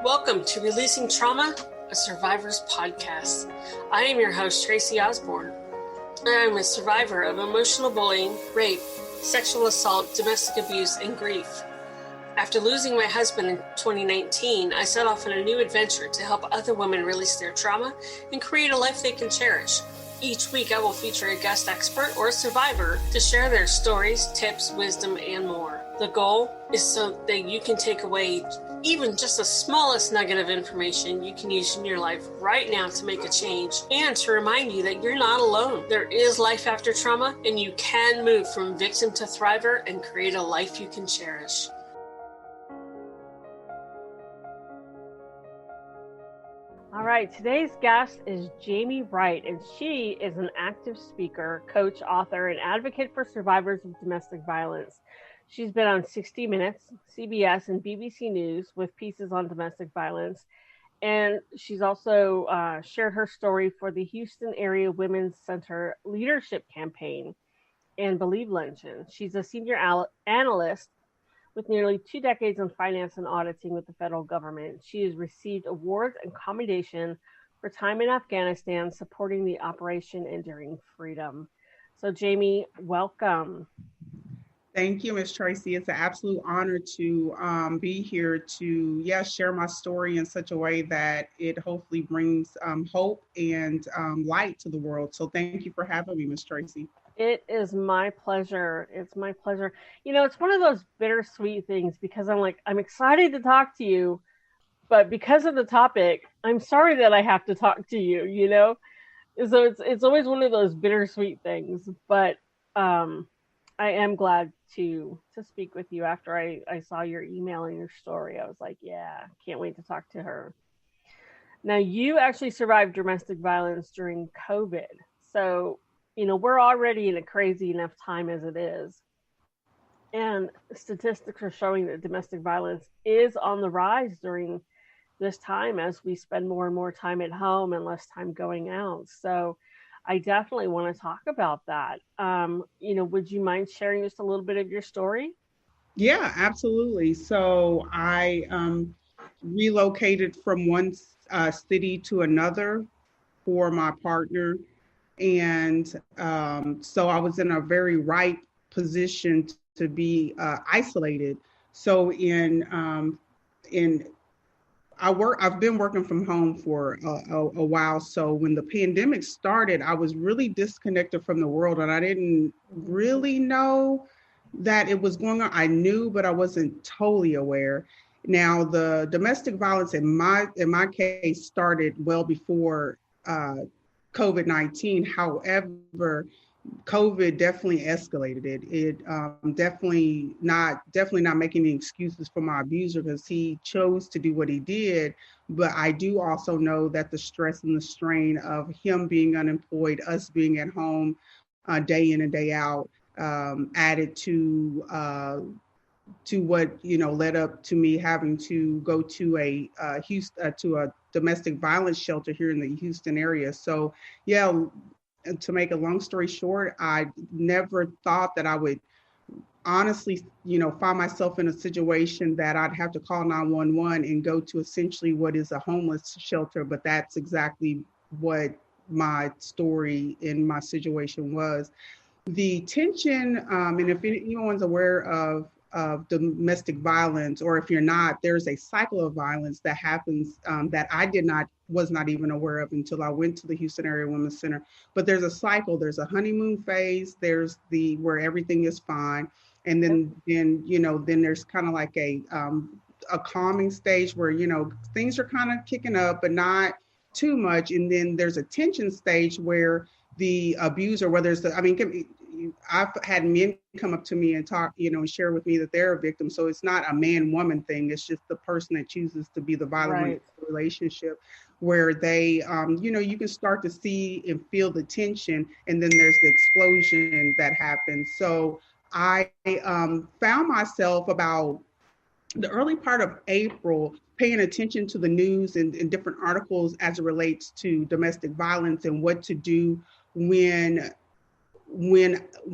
Welcome to Releasing Trauma, a Survivor's Podcast. I am your host, Tracy Osborne. I am a survivor of emotional bullying, rape, sexual assault, domestic abuse, and grief. After losing my husband in 2019, I set off on a new adventure to help other women release their trauma and create a life they can cherish. Each week, I will feature a guest expert or a survivor to share their stories, tips, wisdom, and more. The goal is so that you can take away even just the smallest nugget of information you can use in your life right now to make a change and to remind you that you're not alone. There is life after trauma, and you can move from victim to thriver and create a life you can cherish. All right, today's guest is Jamie Wright, and she is an active speaker, coach, author, and advocate for survivors of domestic violence. She's been on 60 Minutes, CBS, and BBC News with pieces on domestic violence, and she's also shared her story for the Houston Area Women's Center Leadership Campaign and Believe Luncheon. She's a senior analyst with nearly 2 decades in finance and auditing with the federal government. She has received awards and commendation for time in Afghanistan supporting the Operation Enduring Freedom. So, Jamie, welcome. Thank you, Ms. Tracy. It's an absolute honor to be here to, share my story in such a way that it hopefully brings hope and light to the world. So thank you for having me, Ms. Tracy. It is my pleasure. It's my pleasure. You know, it's one of those bittersweet things because I'm excited to talk to you, but because of the topic, I'm sorry that I have to talk to you, you know? So it's always one of those bittersweet things, but I am glad to speak with you after I saw your email and your story. I was like, yeah, can't wait to talk to her. Now, you actually survived domestic violence during COVID. So, you know, we're already in a crazy enough time as it is. And statistics are showing that domestic violence is on the rise during this time as we spend more and more time at home and less time going out. So I definitely want to talk about that. You know, would you mind sharing just a little bit of your story? Yeah, absolutely. So I relocated from one city to another for my partner. And so I was in a very right position to be isolated. So I've been working from home for a while. So when the pandemic started, I was really disconnected from the world, and I didn't really know that it was going on. I knew, but I wasn't totally aware. Now, the domestic violence in my case started well before COVID-19. However, COVID definitely escalated it. It definitely not making any excuses for my abuser because he chose to do what he did. But I do also know that the stress and the strain of him being unemployed, us being at home day in and day out, added to what led up to me having to go to a domestic violence shelter here in the Houston area. So yeah, to make a long story short, I never thought that I would honestly, find myself in a situation that I'd have to call 911 and go to essentially what is a homeless shelter. But that's exactly what my story in my situation was. The tension, and if anyone's aware of domestic violence, or if you're not, there's a cycle of violence that happens that I was not even aware of until I went to the Houston Area Women's Center. But there's a cycle. There's a honeymoon phase. There's where everything is fine, and then there's kind of like a calming stage where things are kind of kicking up, but not too much. And then there's a tension stage where the abuser, whether it's I've had men come up to me and talk, and share with me that they're a victim. So it's not a man-woman thing. It's just the person that chooses to be the violent Right. relationship where they, you can start to see and feel the tension, and then there's the explosion that happens. So I found myself about the early part of April paying attention to the news and different articles as it relates to domestic violence and what to do when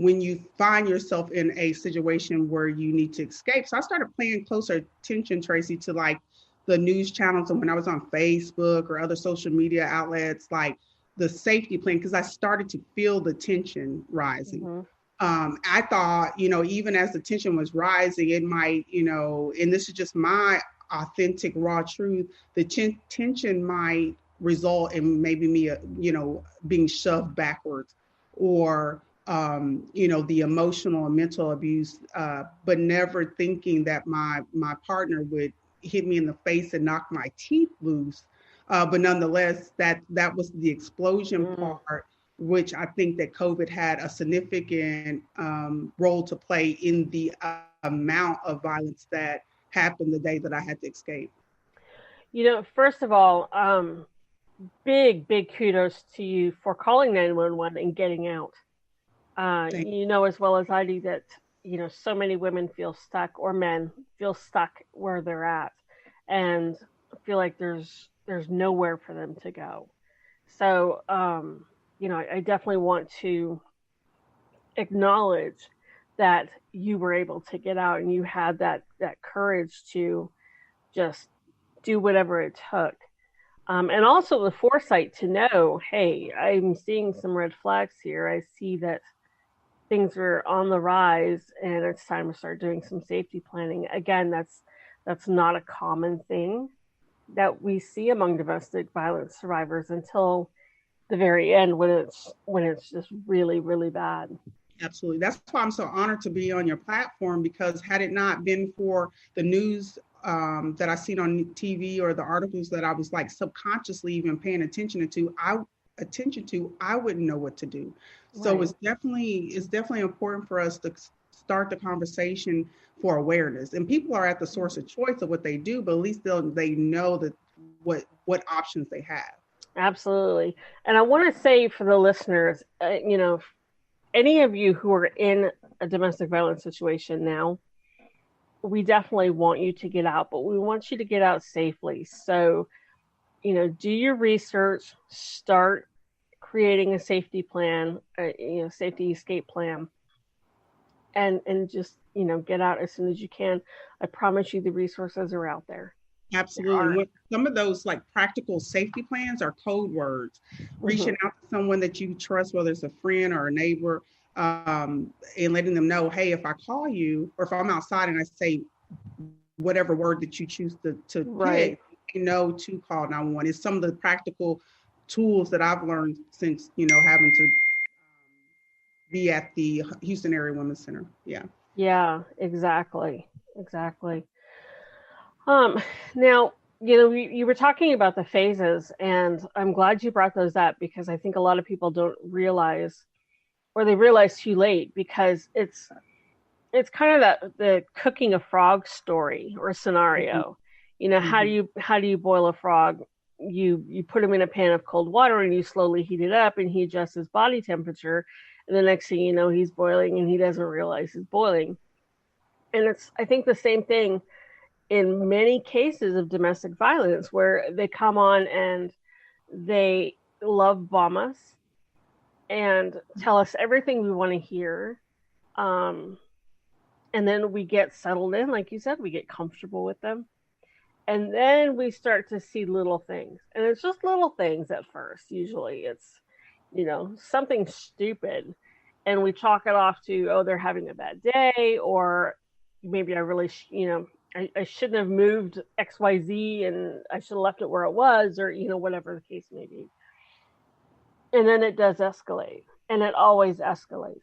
you find yourself in a situation where you need to escape. So I started paying closer attention, Tracy, to like the news channels and when I was on Facebook or other social media outlets, like the safety plan, because I started to feel the tension rising. Mm-hmm. I thought, even as the tension was rising, it might, and this is just my authentic, raw truth, the tension might result in maybe me, being shoved backwards or, the emotional and mental abuse, but never thinking that my partner would hit me in the face and knock my teeth loose. But nonetheless, that was the explosion Mm. part, which I think that COVID had a significant role to play in the amount of violence that happened the day that I had to escape. First of all, big kudos to you for calling 911 and getting out. Thank As well as I do that, so many women feel stuck, or men feel stuck where they're at and feel like there's nowhere for them to go. So, I definitely want to acknowledge that you were able to get out and you had that courage to just do whatever it took. And also the foresight to know, hey, I'm seeing some red flags here. I see that things are on the rise and it's time to start doing some safety planning. Again, that's not a common thing that we see among domestic violence survivors until the very end when it's just really, really bad. Absolutely. That's why I'm so honored to be on your platform, because had it not been for the news that I seen on TV or the articles that I was like subconsciously even paying attention to, I wouldn't know what to do. So Right. it's definitely important for us to start the conversation for awareness. And people are at the source of choice of what they do, but at least they know that what options they have. Absolutely. And I want to say for the listeners, any of you who are in a domestic violence situation now, we definitely want you to get out, but we want you to get out safely. So, do your research, start creating a safety plan, safety escape plan, and just, get out as soon as you can. I promise you the resources are out there. There Absolutely. are. Some of those like practical safety plans are code words. Mm-hmm. Reaching out to someone that you trust, whether it's a friend or a neighbor, and letting them know, hey, if I call you or if I'm outside and I say whatever word that you choose to Right. pick, to call 911. It's some of the practical tools that I've learned since, having to be at the Houston Area Women's Center. Yeah. Yeah, exactly. Exactly. Um, Now, you were talking about the phases, and I'm glad you brought those up because I think a lot of people don't realize, or they realize too late, because it's kind of the cooking a frog story or Mm-hmm. scenario. How do Mm-hmm. you boil a frog? You put him in a pan of cold water and you slowly heat it up, and he adjusts his body temperature, and the next thing you know, he's boiling and he doesn't realize he's boiling. And it's, I think, the same thing in many cases of domestic violence where they come on and they love bomb us and tell us everything we want to hear. Um, and then we get settled in, like you said, we get comfortable with them. And then we start to see little things. And it's just little things at first. Usually it's, something stupid. And we chalk it off to, oh, they're having a bad day, or maybe I really, I shouldn't have moved XYZ and I should have left it where it was, or, whatever the case may be. And then it does escalate, and it always escalates.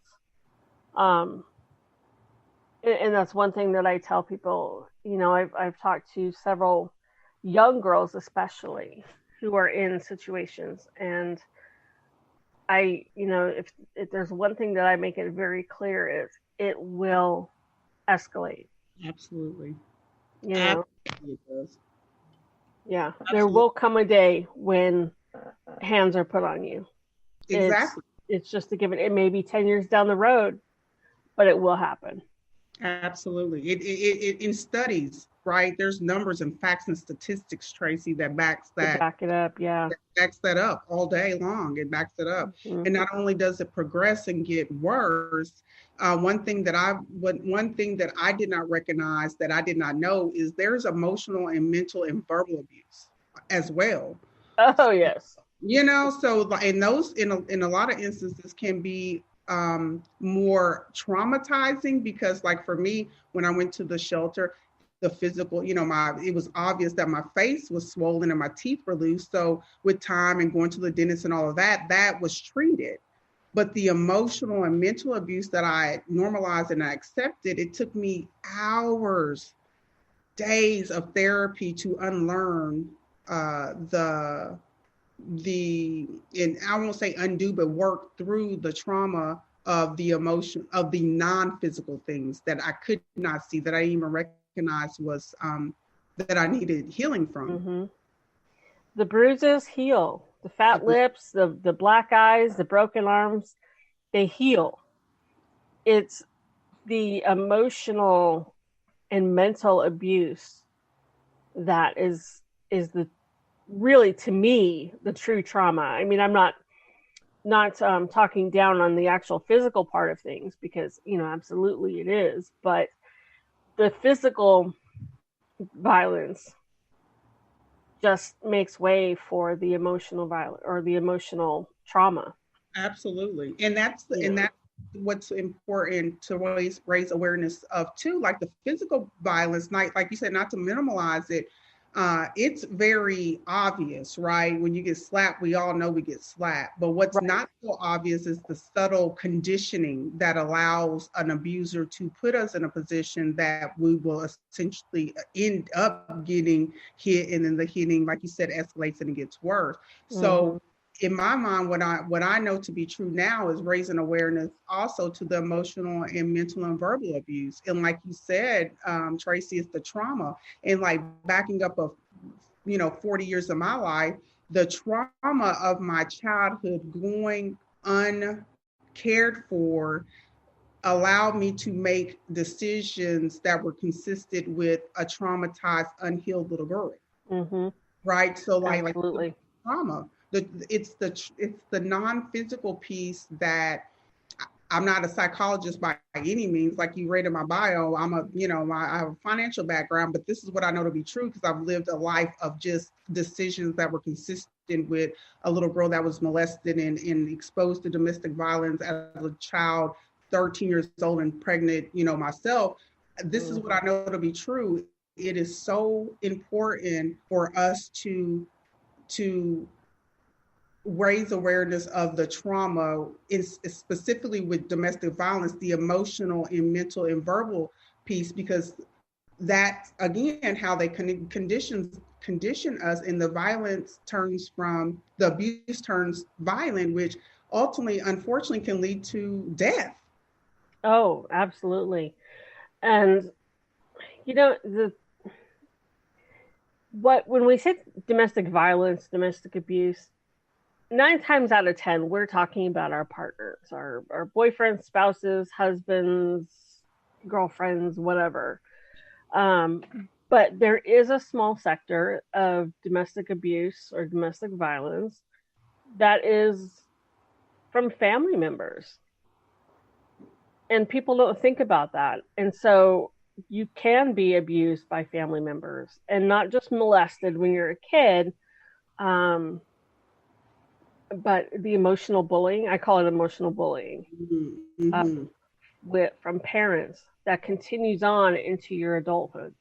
Um, and that's one thing that I tell people. I've talked to several young girls, especially, who are in situations, and if there's one thing that I make it very clear is it will escalate. Absolutely. You know, Absolutely, it does. yeah, there Absolutely. will come a day when hands are put on you. It's Exactly. it's just a given. It may be 10 years down the road, but it will happen. Absolutely. In studies, right? There's numbers and facts and statistics, Tracy, that To back it up, yeah. backs that up all day long. It backs it up. Mm-hmm. And not only does it progress and get worse, one thing that I did not recognize, that I did not know, is there's emotional and mental and verbal abuse as well. Oh yes. So in those, in a lot of instances, can be more traumatizing, because, like, for me, when I went to the shelter, the physical, it was obvious that my face was swollen and my teeth were loose. So with time and going to the dentist and all of that, that was treated. But the emotional and mental abuse that I normalized and I accepted, it took me hours, days of therapy to unlearn and I won't say undo, but work through the trauma of the emotion, of the non-physical things that I could not see, that I even recognized was that I needed healing from. Mm-hmm. The bruises heal. The fat lips, the black eyes, the broken arms, they heal. It's the emotional and mental abuse that is the really, to me, the true trauma. I mean, I'm not talking down on the actual physical part of things, because absolutely it is, but the physical violence just makes way for the emotional violence or the emotional trauma. Absolutely. And that's what's important to raise awareness of too, like the physical violence, like you said, not to minimize it. It's very obvious, right? When you get slapped, we all know we get slapped. But what's not so obvious is the subtle conditioning that allows an abuser to put us in a position that we will essentially end up getting hit, and then the hitting, like you said, escalates and it gets worse. So in my mind, what I know to be true now is raising awareness also to the emotional and mental and verbal abuse. And like you said, Tracy, it's the trauma. And like backing up of 40 years of my life, the trauma of my childhood going uncared for allowed me to make decisions that were consistent with a traumatized, unhealed little girl. Mm-hmm. Right. So absolutely. Like trauma. It's the non-physical piece that I'm not a psychologist by any means. Like you read in my bio, I have a financial background, but this is what I know to be true because I've lived a life of just decisions that were consistent with a little girl that was molested and exposed to domestic violence as a child, 13 years old and pregnant, myself. This is what I know to be true. It is so important for us to raise awareness of the trauma, is specifically with domestic violence, the emotional and mental and verbal piece, because that's again how they condition us, and the abuse turns violent, which ultimately, unfortunately, can lead to death. Oh, absolutely. And when we say domestic violence, domestic abuse, 9 times out of 10, we're talking about our partners, our boyfriends, spouses, husbands, girlfriends, whatever. But there is a small sector of domestic abuse or domestic violence that is from family members. And people don't think about that. And so you can be abused by family members, and not just molested when you're a kid, but the emotional bullying, I call it emotional bullying, from parents that continues on into your adulthood.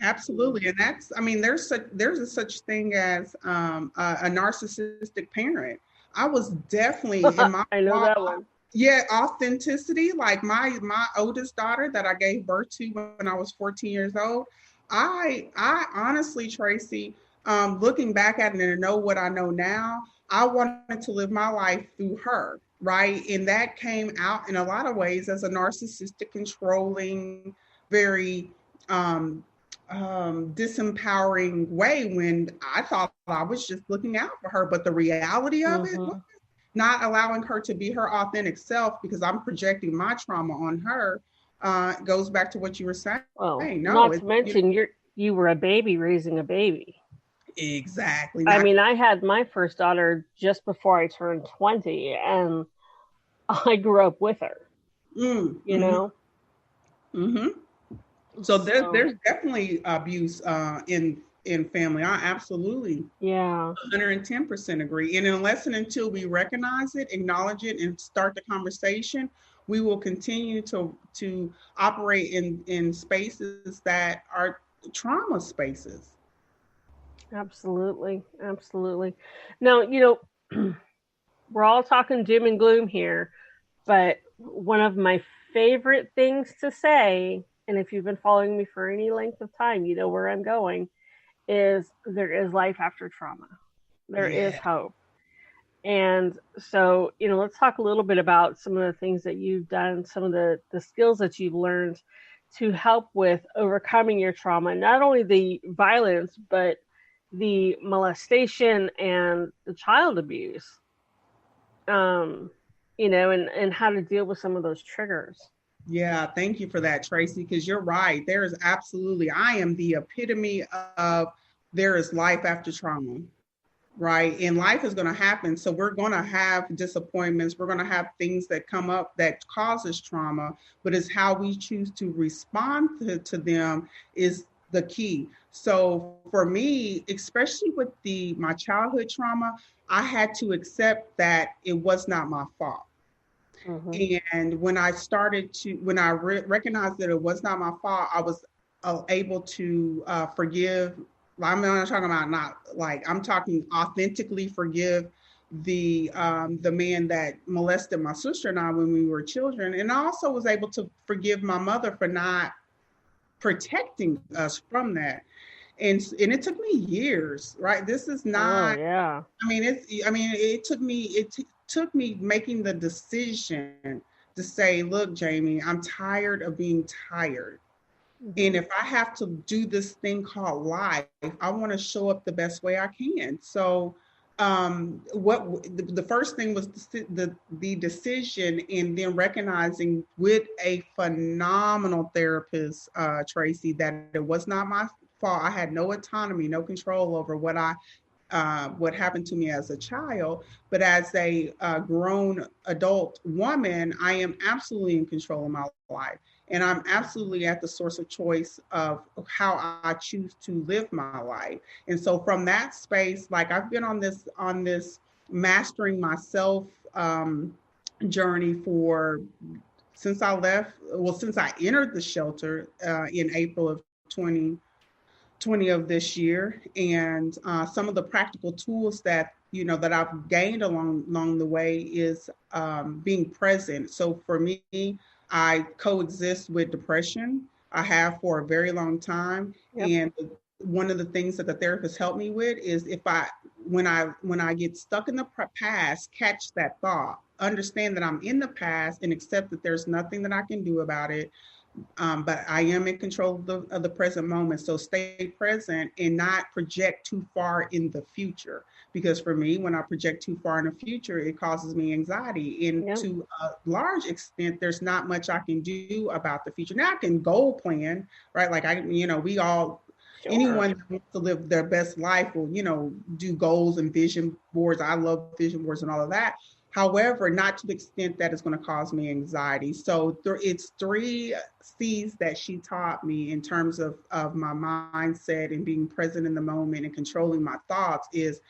Absolutely. And there's a such thing as a narcissistic parent. I was definitely in my I know that one. Yeah, authenticity. Like my oldest daughter that I gave birth to when I was 14 years old. I honestly, Tracy, looking back at it and know what I know now, I wanted to live my life through her, right? And that came out in a lot of ways as a narcissistic, controlling, very disempowering way, when I thought I was just looking out for her. But the reality of it was not allowing her to be her authentic self, because I'm projecting my trauma on her. It goes back to what you were saying. Well, No, not to mention you were a baby raising a baby. exactly I not. mean, I had my first daughter just before I turned 20, and I grew up with her, you Mm-hmm, know? mm-hmm. So So, there's definitely abuse in family. I absolutely yeah, 110% agree. And unless and until we recognize it, acknowledge it, and start the conversation, we will continue to operate in spaces that are trauma spaces. absolutely. Absolutely. Now, you know, we're all talking doom and gloom here, but one of my favorite things to say, and if you've been following me for any length of time, you know where I'm going, is there is life after trauma. There is Yeah. hope. And so, you know, let's talk a little bit about some of the things that you've done, some of the skills that you've learned to help with overcoming your trauma, not only the violence, but the molestation and the child abuse. Um, you know, and how to deal with some of those triggers. Yeah, thank you for that, Tracy, because you're right. There is absolutely, I am the epitome of there is life after trauma, right? And life is going to happen. So we're going to have disappointments. We're going to have things that come up that causes trauma, but it's how we choose to respond to them is the key. So for me, especially with my childhood trauma, I had to accept that it was not my fault. Mm-hmm. And when I started to, when I recognized that it was not my fault, I was able to forgive. I'm not talking about not like I'm talking authentically forgive the man that molested my sister and I when we were children, and I also was able to forgive my mother for not protecting us from that. And it took me years, right? This is Oh not, yeah. it took me making the decision to say, look, Jamie, I'm tired of being tired. And Mm-hmm. if I have to do this thing called life, I want to show up the best way I can. So what the first thing was the decision, and then recognizing with a phenomenal therapist, Tracy, that it was not my fault. I had no autonomy, no control over what happened to me as a child, but as a grown adult woman, I am absolutely in control of my life. And I'm absolutely at the source of choice of how I choose to live my life. And so from that space, like I've been on this mastering myself journey for since I left, well, since I entered the shelter in April of 2020 of this year, and some of the practical tools that that I've gained along the way is being present. So for me, I coexist with depression. I have for a very long time, Yep. and one of the things that the therapist helped me with is if I when I get stuck in the past, catch that thought, understand that I'm in the past, and accept that there's nothing that I can do about it, but I am in control of the present moment. So stay present and not project too far in the future. Because for me, when I project too far in the future, it causes me anxiety. And Yep. to a large extent, there's not much I can do about the future. Now I can goal plan, right? Like we all, Sure. anyone that wants to live their best life will, do goals and vision boards. I love vision boards and all of that. However, not to the extent that it's going to cause me anxiety. So it's three C's that she taught me in terms of my mindset and being present in the moment and controlling my thoughts is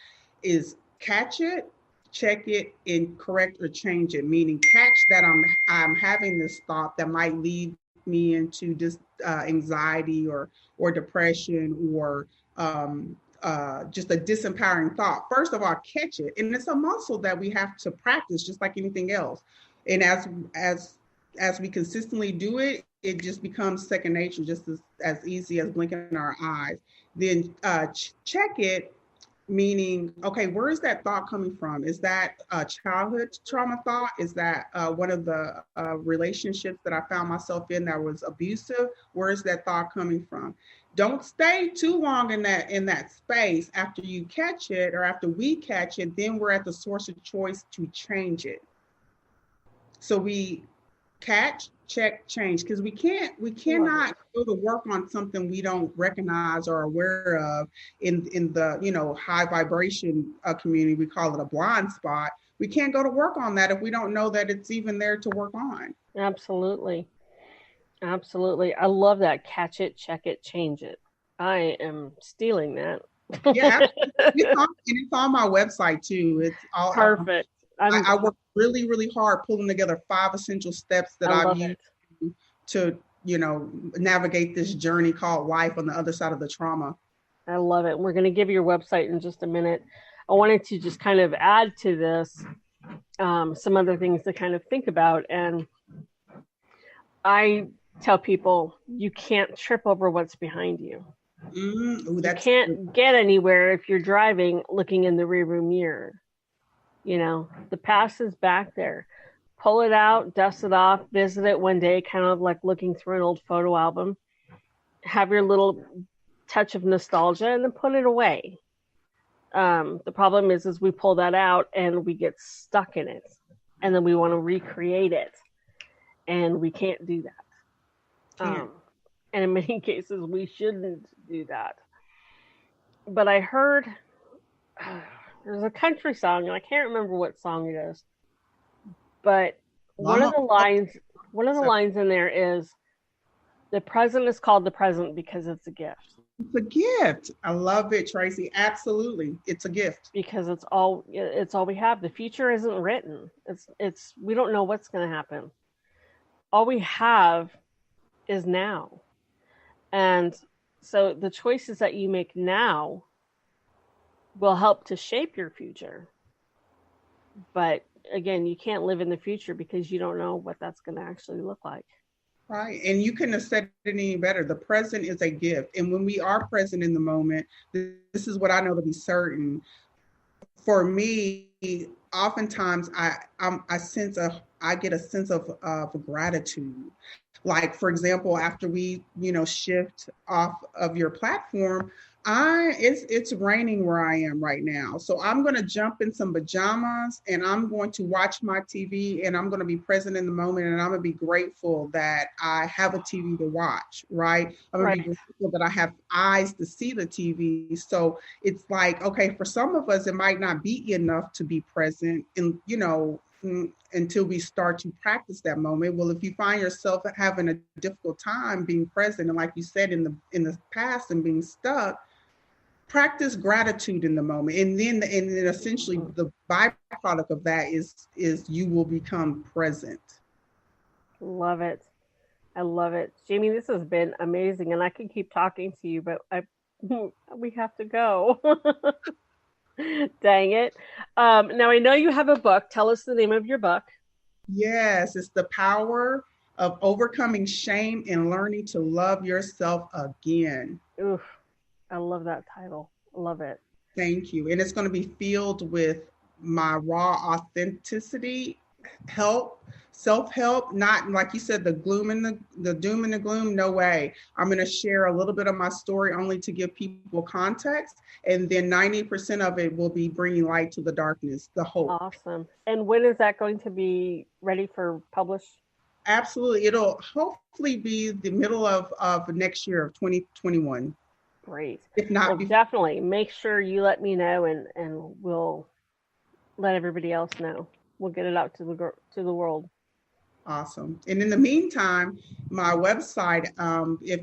catch it, check it, and correct or change it. Meaning catch that I'm having this thought that might lead me into just anxiety or depression or just a disempowering thought. First of all, catch it, and it's a muscle that we have to practice, just like anything else. And as we consistently do it, it just becomes second nature, just as easy as blinking our eyes. Then check it, meaning, okay, where is that thought coming from? Is that a childhood trauma thought? Is that one of the relationships that I found myself in that was abusive? Where is that thought coming from? Don't stay too long in that space. After you catch it, or after we catch it, then we're at the source of choice to change it. So we catch, check, change, because we Love it. cannot go to work on something we don't recognize or aware of in the high vibration community. We call it a blind spot. We can't go to work on that if we don't know that it's even there to work on. Absolutely. Absolutely. I love that. Catch it, check it, change it. I am stealing that. Yeah, absolutely. It's on my website too. It's all Perfect. I work really, really hard pulling together 5 essential steps that I I've love used it. to, navigate this journey called life on the other side of the trauma. I love it. We're going to give your website in just a minute. I wanted to just kind of add to this some other things to kind of think about. And I tell people you can't trip over what's behind you. Ooh, You that's good. can't get anywhere if you're driving looking in the rearview mirror. The past is back there. Pull it out, dust it off, visit it one day, kind of like looking through an old photo album. Have your little touch of nostalgia and then put it away. The problem is we pull that out and we get stuck in it, and then we want to recreate it, and we can't do that. Can't. And in many cases, we shouldn't do that. But I heard there's a country song, and I can't remember what song it is, but one of Mama, the lines, one of the lines in there is, "The present is called the present because it's a gift." it's a gift. I love it, Tracy. Absolutely. It's a gift. Because it's all we have. The future isn't written. It's we don't know what's going to happen. All we have is now. And so the choices that you make now will help to shape your future. But again, you can't live in the future because you don't know what that's going to actually look like. Right. And you couldn't have said it any better. The present is a gift. And when we are present in the moment, this is what I know to be certain. For me, oftentimes I get a sense of gratitude. Like, for example, after we shift off of your platform, it's raining where I am right now, so I'm going to jump in some pajamas and I'm going to watch my TV, and I'm going to be present in the moment, and I'm going to be grateful that I have a TV to watch. Right, I'm going to be Right. grateful that I have eyes to see the TV. So it's like, okay, for some of us it might not be enough to be present, and until we start to practice that moment. Well, if you find yourself having a difficult time being present, and like you said, in the past and being stuck, practice gratitude in the moment, and then essentially the byproduct of that is you will become present. Love it. I love it. Jamie, this has been amazing, and I can keep talking to you, but we have to go. Dang it. Now, I know you have a book. Tell us the name of your book. Yes, it's the power of overcoming shame and learning to love yourself again. Oof, I love that title. Love it. Thank you. And it's going to be filled with my raw authenticity, help, self-help, not like you said, the gloom and the doom and the gloom. No way. I'm going to share a little bit of my story only to give people context. And then 90% of it will be bringing light to the darkness, the hope. Awesome. And when is that going to be ready for publish? Absolutely. It'll hopefully be the middle of next year of 2021. Great. If Well, not before. definitely make sure you let me know, and we'll let everybody else know. We'll get it out to the world. Awesome. And in the meantime, my website, if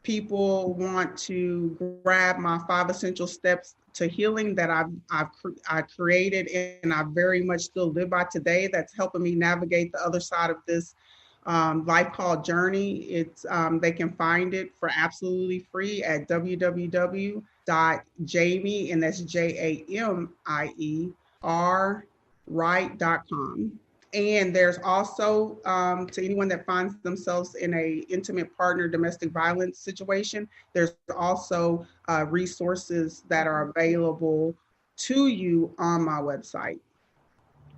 people want to grab my 5 essential steps to healing that I created and I very much still live by today, that's helping me navigate the other side of this life called journey. It's they can find it for absolutely free at www.jamie, and that's JAMIE Wright.com. And there's also, to anyone that finds themselves in a intimate partner domestic violence situation, there's also resources that are available to you on my website.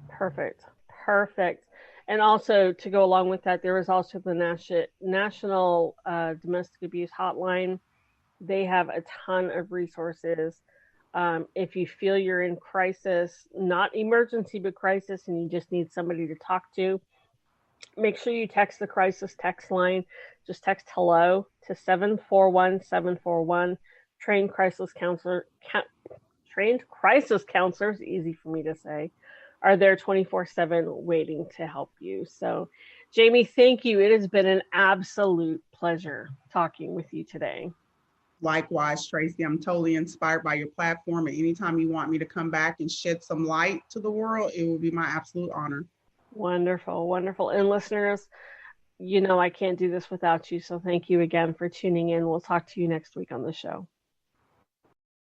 Perfect. Perfect. And also to go along with that, there is also the National Domestic Abuse Hotline. They have a ton of resources. If you feel you're in crisis, not emergency, but crisis, and you just need somebody to talk to, Make sure you text the crisis text line. Just text hello to 741-741. Trained crisis counselor, trained crisis counselors, easy for me to say, are there 24/7 waiting to help you. So, Jamie, thank you. It has been an absolute pleasure talking with you today. Likewise, Tracy, I'm totally inspired by your platform. And anytime you want me to come back and shed some light to the world, it will be my absolute honor. Wonderful, wonderful. And listeners, I can't do this without you. So thank you again for tuning in. We'll talk to you next week on the show.